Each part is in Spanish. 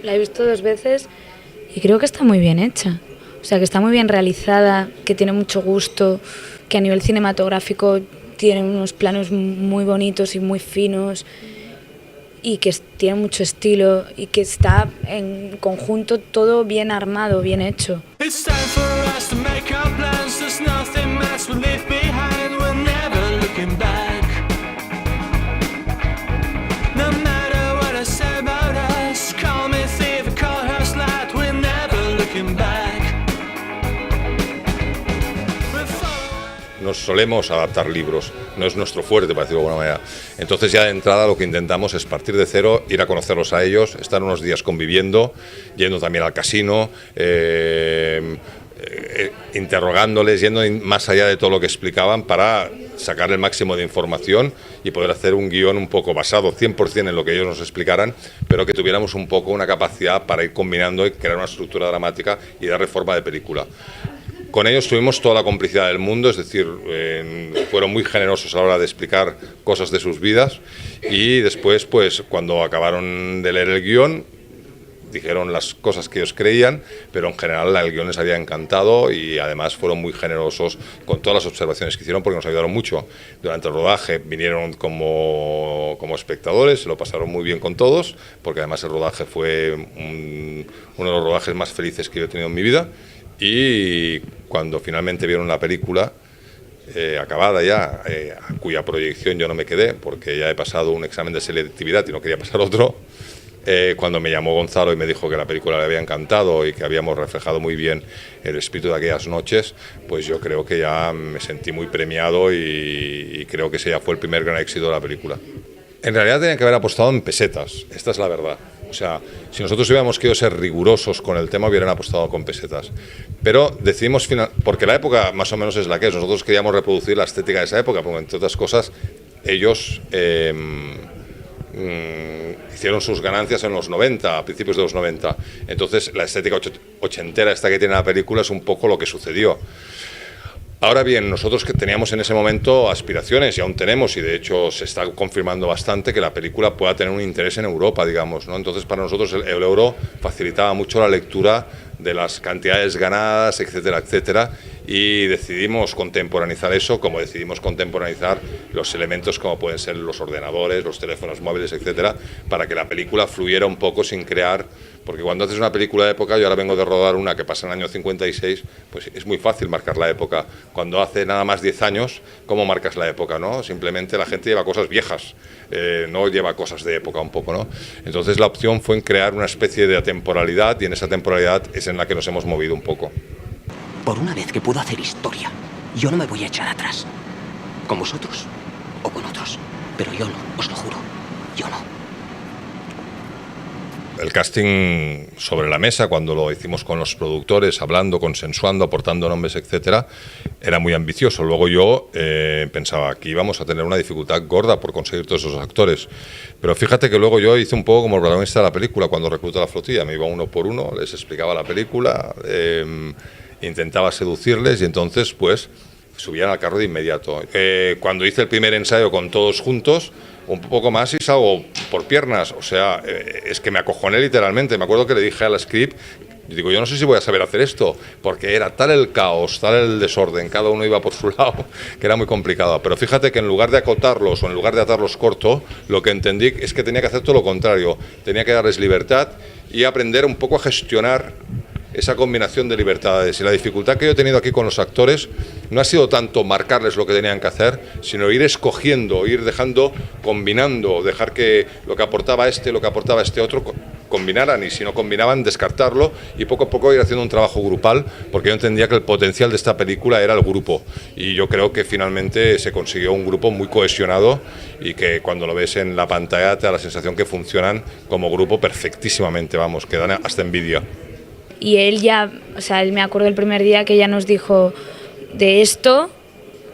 La he visto 2 veces y creo que está muy bien hecha. O sea, que está muy bien realizada, que tiene mucho gusto, que a nivel cinematográfico tiene unos planos muy bonitos y muy finos y que tiene mucho estilo y que está en conjunto todo bien armado, bien hecho. Nos solemos adaptar libros, no es nuestro fuerte, para decirlo de alguna manera. Entonces ya de entrada lo que intentamos es partir de cero, ir a conocerlos a ellos, estar unos días conviviendo, yendo también al casino, interrogándoles, yendo más allá de todo lo que explicaban para sacar el máximo de información y poder hacer un guión un poco basado 100% en lo que ellos nos explicaran, pero que tuviéramos un poco una capacidad para ir combinando y crear una estructura dramática y darle forma de película. Con ellos tuvimos toda la complicidad del mundo, es decir, fueron muy generosos a la hora de explicar cosas de sus vidas y después, pues, cuando acabaron de leer el guión, dijeron las cosas que ellos creían, pero en general el guión les había encantado y además fueron muy generosos con todas las observaciones que hicieron porque nos ayudaron mucho. Durante el rodaje vinieron como espectadores, se lo pasaron muy bien con todos, porque además el rodaje fue uno de los rodajes más felices que yo he tenido en mi vida. Y cuando finalmente vieron la película acabada ya, cuya proyección yo no me quedé porque ya he pasado un examen de selectividad y no quería pasar otro, cuando me llamó Gonzalo y me dijo que la película le había encantado y que habíamos reflejado muy bien el espíritu de aquellas noches, pues yo creo que ya me sentí muy premiado y creo que ese ya fue el primer gran éxito de la película. En realidad tenían que haber apostado en pesetas, esta es la verdad. O sea, si nosotros hubiéramos querido ser rigurosos con el tema, hubieran apostado con pesetas. Pero decidimos, porque la época más o menos es la que es, nosotros queríamos reproducir la estética de esa época, porque entre otras cosas, ellos hicieron sus ganancias en los 90, a principios de los 90. Entonces, la estética ochentera esta que tiene la película es un poco lo que sucedió. Ahora bien, nosotros que teníamos en ese momento aspiraciones, y aún tenemos, y de hecho se está confirmando bastante, que la película pueda tener un interés en Europa, digamos, ¿no? Entonces para nosotros el euro facilitaba mucho la lectura de las cantidades ganadas, etcétera, etcétera, y decidimos contemporaneizar eso, como decidimos contemporaneizar los elementos como pueden ser los ordenadores, los teléfonos móviles, etcétera, para que la película fluyera un poco sin crear, porque cuando haces una película de época, yo ahora vengo de rodar una que pasa en el año 56, pues es muy fácil marcar la época. Cuando hace nada más 10 años, ¿cómo marcas la época, no? Simplemente la gente lleva cosas viejas, no lleva cosas de época un poco, ¿no? Entonces la opción fue en crear una especie de atemporalidad y en esa temporalidad es en la que nos hemos movido un poco. Por una vez que puedo hacer historia, yo no me voy a echar atrás. Con vosotros o con otros. Pero yo no, os lo juro. Yo no. El casting sobre la mesa, cuando lo hicimos con los productores, hablando, consensuando, aportando nombres, etcétera, era muy ambicioso. Luego yo pensaba, aquí íbamos a tener una dificultad gorda por conseguir todos esos actores. Pero fíjate que luego yo hice un poco como el protagonista de la película cuando recluté a la flotilla. Me iba uno por uno, les explicaba la película, intentaba seducirles y entonces pues subían al carro de inmediato. Cuando hice el primer ensayo con todos juntos, un poco más y salgo por piernas, o sea, es que me acojoné literalmente. Me acuerdo que le dije al script, digo, yo no sé si voy a saber hacer esto, porque era tal el caos, tal el desorden, cada uno iba por su lado, que era muy complicado. Pero fíjate que en lugar de acotarlos o en lugar de atarlos corto, lo que entendí es que tenía que hacer todo lo contrario, tenía que darles libertad y aprender un poco a gestionar esa combinación de libertades. Y la dificultad que yo he tenido aquí con los actores no ha sido tanto marcarles lo que tenían que hacer, sino ir escogiendo, ir dejando, combinando, dejar que lo que aportaba este otro combinaran, y si no combinaban, descartarlo y poco a poco ir haciendo un trabajo grupal, porque yo entendía que el potencial de esta película era el grupo, y yo creo que finalmente se consiguió un grupo muy cohesionado y que cuando lo ves en la pantalla te da la sensación que funcionan como grupo perfectísimamente, vamos, que dan hasta envidia. Y él ya, o sea, él me acuerdo el primer día que ya nos dijo de esto,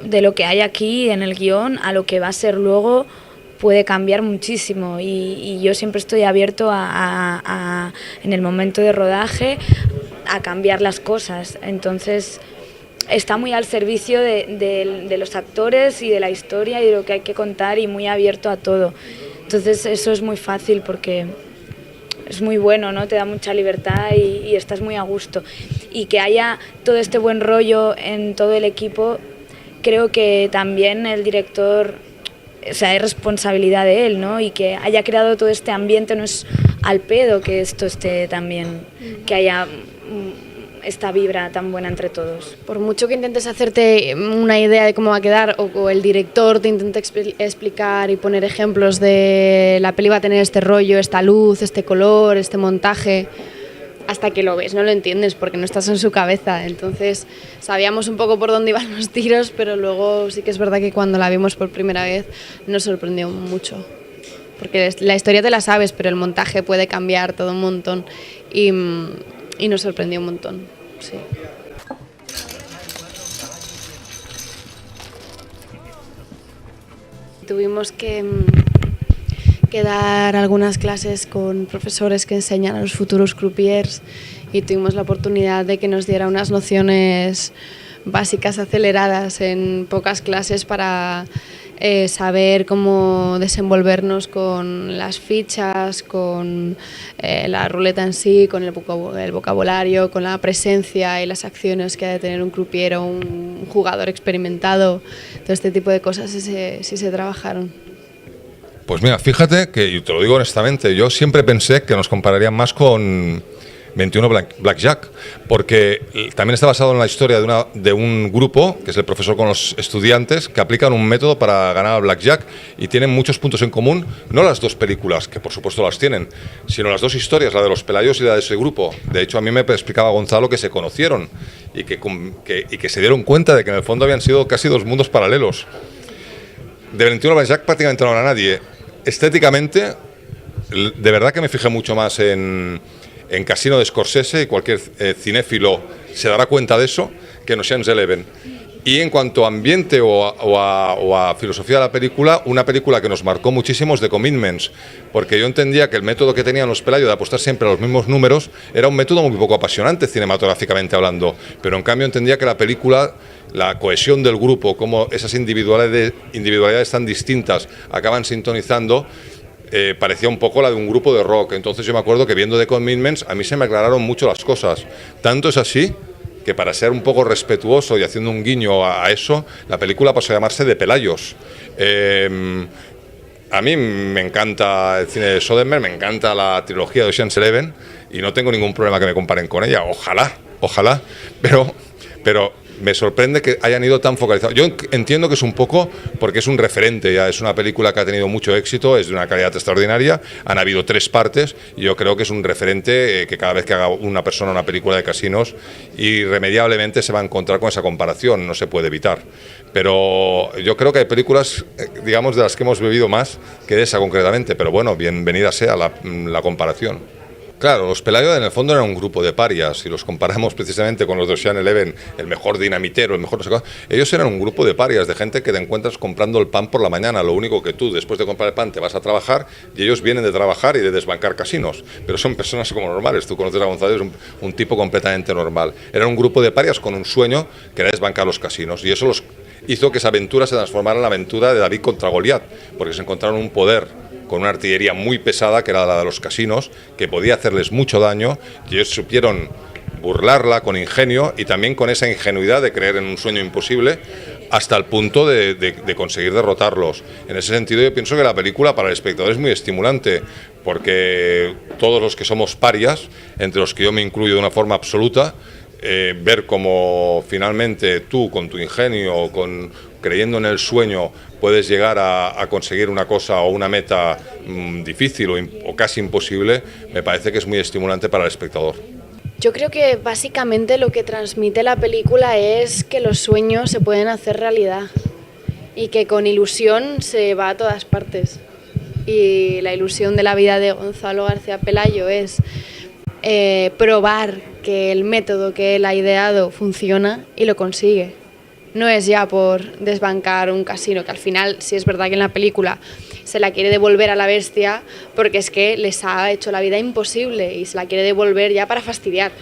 de lo que hay aquí en el guión, a lo que va a ser luego, puede cambiar muchísimo. Y yo siempre estoy abierto en el momento de rodaje a cambiar las cosas. Entonces está muy al servicio de los actores y de la historia y de lo que hay que contar y muy abierto a todo. Entonces eso es muy fácil porque es muy bueno, ¿no? Te da mucha libertad y estás muy a gusto. Y que haya todo este buen rollo en todo el equipo, creo que también el director, o sea, es responsabilidad de él, ¿no? Y que haya creado todo este ambiente, no es al pedo que esto esté también, que haya esta vibra tan buena entre todos. Por mucho que intentes hacerte una idea de cómo va a quedar o el director te intente explicar y poner ejemplos de la peli va a tener este rollo, esta luz, este color, este montaje, hasta que lo ves no lo entiendes porque no estás en su cabeza. Entonces sabíamos un poco por dónde iban los tiros, pero luego sí que es verdad que cuando la vimos por primera vez nos sorprendió mucho. Porque la historia te la sabes, pero el montaje puede cambiar todo un montón y nos sorprendió un montón, sí. Tuvimos que dar algunas clases con profesores que enseñan a los futuros croupiers y tuvimos la oportunidad de que nos diera unas nociones básicas aceleradas en pocas clases para saber cómo desenvolvernos con las fichas, con la ruleta en sí, con el vocabulario, con la presencia y las acciones que ha de tener un croupier o un jugador experimentado. Todo este tipo de cosas sí se trabajaron. Pues mira, fíjate que, y te lo digo honestamente, yo siempre pensé que nos compararían más con 21 Blackjack, porque también está basado en la historia de un grupo, que es el profesor con los estudiantes, que aplican un método para ganar al Blackjack y tienen muchos puntos en común, no las dos películas, que por supuesto las tienen, sino las dos historias, la de los Pelayos y la de ese grupo. De hecho, a mí me explicaba Gonzalo que se conocieron y que se dieron cuenta de que en el fondo habían sido casi dos mundos paralelos. De 21 Blackjack prácticamente no habla nadie. Estéticamente, de verdad que me fijé mucho más en Casino de Scorsese, y cualquier cinéfilo se dará cuenta de eso, que en Ocean's Eleven. Y en cuanto a ambiente o a filosofía de la película, una película que nos marcó muchísimo es The Commitments, porque yo entendía que el método que tenían los Pelayo de apostar siempre a los mismos números era un método muy poco apasionante cinematográficamente hablando, pero en cambio entendía que la película, la cohesión del grupo, cómo esas individualidades tan distintas acaban sintonizando, parecía un poco la de un grupo de rock. Entonces yo me acuerdo que viendo The Commitments a mí se me aclararon mucho las cosas. Tanto es así que, para ser un poco respetuoso y haciendo un guiño a eso, la película pasó a llamarse De Pelayos. A mí me encanta el cine de Soderbergh, me encanta la trilogía de Ocean's Eleven y no tengo ningún problema que me comparen con ella. Ojalá, pero me sorprende que hayan ido tan focalizados. Yo entiendo que es un poco porque es un referente, ya es una película que ha tenido mucho éxito, es de una calidad extraordinaria, han habido 3 partes y yo creo que es un referente que cada vez que haga una persona una película de casinos, irremediablemente se va a encontrar con esa comparación, no se puede evitar. Pero yo creo que hay películas, digamos, de las que hemos bebido más que de esa concretamente, pero bueno, bienvenida sea la comparación. Claro, los Pelayo en el fondo eran un grupo de parias, si los comparamos precisamente con los de Ocean's Eleven, el mejor dinamitero, el mejor no sé qué, ellos eran un grupo de parias, de gente que te encuentras comprando el pan por la mañana, lo único que tú después de comprar el pan te vas a trabajar y ellos vienen de trabajar y de desbancar casinos, pero son personas como normales. Tú conoces a Gonzalo, es un tipo completamente normal. Era un grupo de parias con un sueño que era desbancar los casinos y eso los hizo que esa aventura se transformara en la aventura de David contra Goliat, porque se encontraron un poder con una artillería muy pesada, que era la de los casinos, que podía hacerles mucho daño, y ellos supieron burlarla con ingenio y también con esa ingenuidad de creer en un sueño imposible hasta el punto de conseguir derrotarlos. En ese sentido yo pienso que la película para el espectador es muy estimulante, porque todos los que somos parias, entre los que yo me incluyo de una forma absoluta, ver cómo finalmente tú con tu ingenio, creyendo en el sueño, puedes llegar a conseguir una cosa o una meta difícil o casi imposible, me parece que es muy estimulante para el espectador. Yo creo que básicamente lo que transmite la película es que los sueños se pueden hacer realidad y que con ilusión se va a todas partes. Y la ilusión de la vida de Gonzalo García Pelayo es probar que el método que él ha ideado funciona y lo consigue. No es ya por desbancar un casino, que al final sí es verdad que en la película se la quiere devolver a la bestia porque es que les ha hecho la vida imposible y se la quiere devolver ya para fastidiar.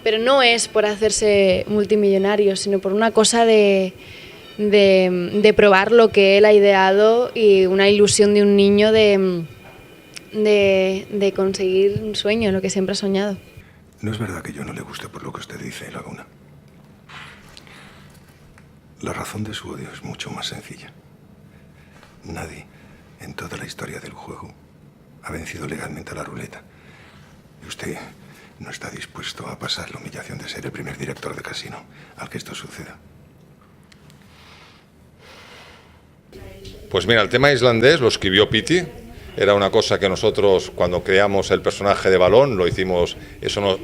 Pero no es por hacerse multimillonario, sino por una cosa de probar lo que él ha ideado y una ilusión de un niño de de conseguir un sueño, lo que siempre ha soñado. No es verdad que yo no le guste por lo que usted dice, Laguna. La razón de su odio es mucho más sencilla. Nadie en toda la historia del juego ha vencido legalmente a la ruleta. Y usted no está dispuesto a pasar la humillación de ser el primer director de casino al que esto suceda. Pues mira, el tema islandés lo escribió Pitti. Era una cosa que nosotros, cuando creamos el personaje de Balón, lo hicimos. Eso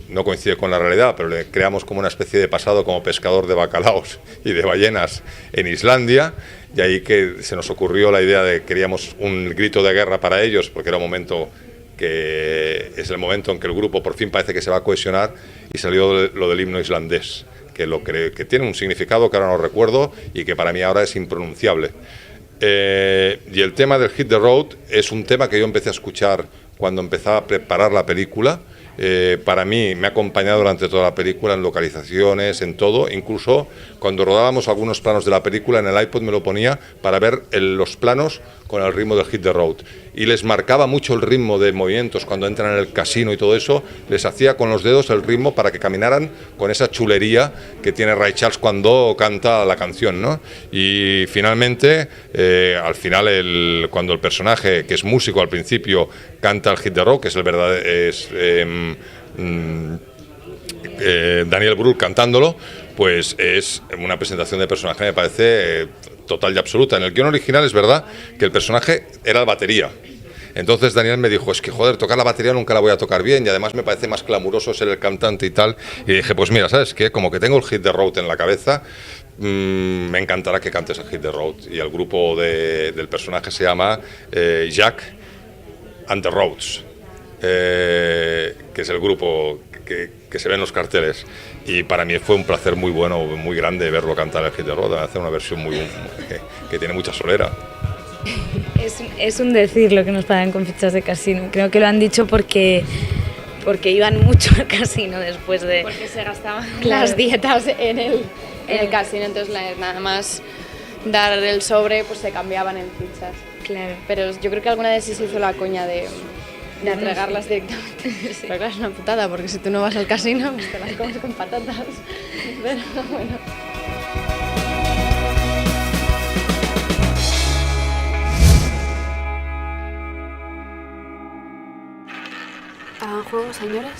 no coincide con la realidad, pero le creamos como una especie de pasado como pescador de bacalaos y de ballenas en Islandia, y ahí que se nos ocurrió la idea de que queríamos un grito de guerra para ellos, porque era un momento que es el momento en que el grupo por fin parece que se va a cohesionar, y salió lo del himno islandés, que tiene un significado que ahora no recuerdo y que para mí ahora es impronunciable. Y el tema del Hit the Road es un tema que yo empecé a escuchar cuando empezaba a preparar la película. Para mí me ha acompañado durante toda la película, en localizaciones, en todo. Incluso cuando rodábamos algunos planos de la película, en el iPod me lo ponía para ver los planos con el ritmo del Hit the Road. Y les marcaba mucho el ritmo de movimientos cuando entran en el casino y todo eso. Les hacía con los dedos el ritmo para que caminaran con esa chulería que tiene Ray Charles cuando canta la canción, ¿no? Y finalmente, al final, cuando el personaje, que es músico al principio, canta el Hit the Road, que es el verdadero... Daniel Brühl cantándolo, pues es una presentación de personaje, me parece total y absoluta. En el guión original es verdad que el personaje era la batería. Entonces Daniel me dijo, es que joder, tocar la batería nunca la voy a tocar bien, y además me parece más glamuroso ser el cantante y tal. Y dije, pues mira, ¿sabes qué? Como que tengo el Hit the Road en la cabeza, me encantará que cantes el Hit the Road. Y el grupo del personaje se llama Jack and the Roads, que es el grupo que se ve en los carteles, y para mí fue un placer muy bueno, muy grande verlo cantar el Hit the Road, hacer una versión que tiene mucha solera. Es un decir lo que nos pagan con fichas de casino. Creo que lo han dicho porque iban mucho al casino después de... Porque se gastaban Claro. las dietas en el casino, entonces nada más dar el sobre, pues se cambiaban en fichas. Claro. Pero yo creo que alguna vez sí se hizo la coña de Darnos- entregarlas directamente. Sí. Pero claro, es una putada, porque si tú no vas al casino, pues te las comes con patatas. Pero bueno. ¿Hagan juego, señores?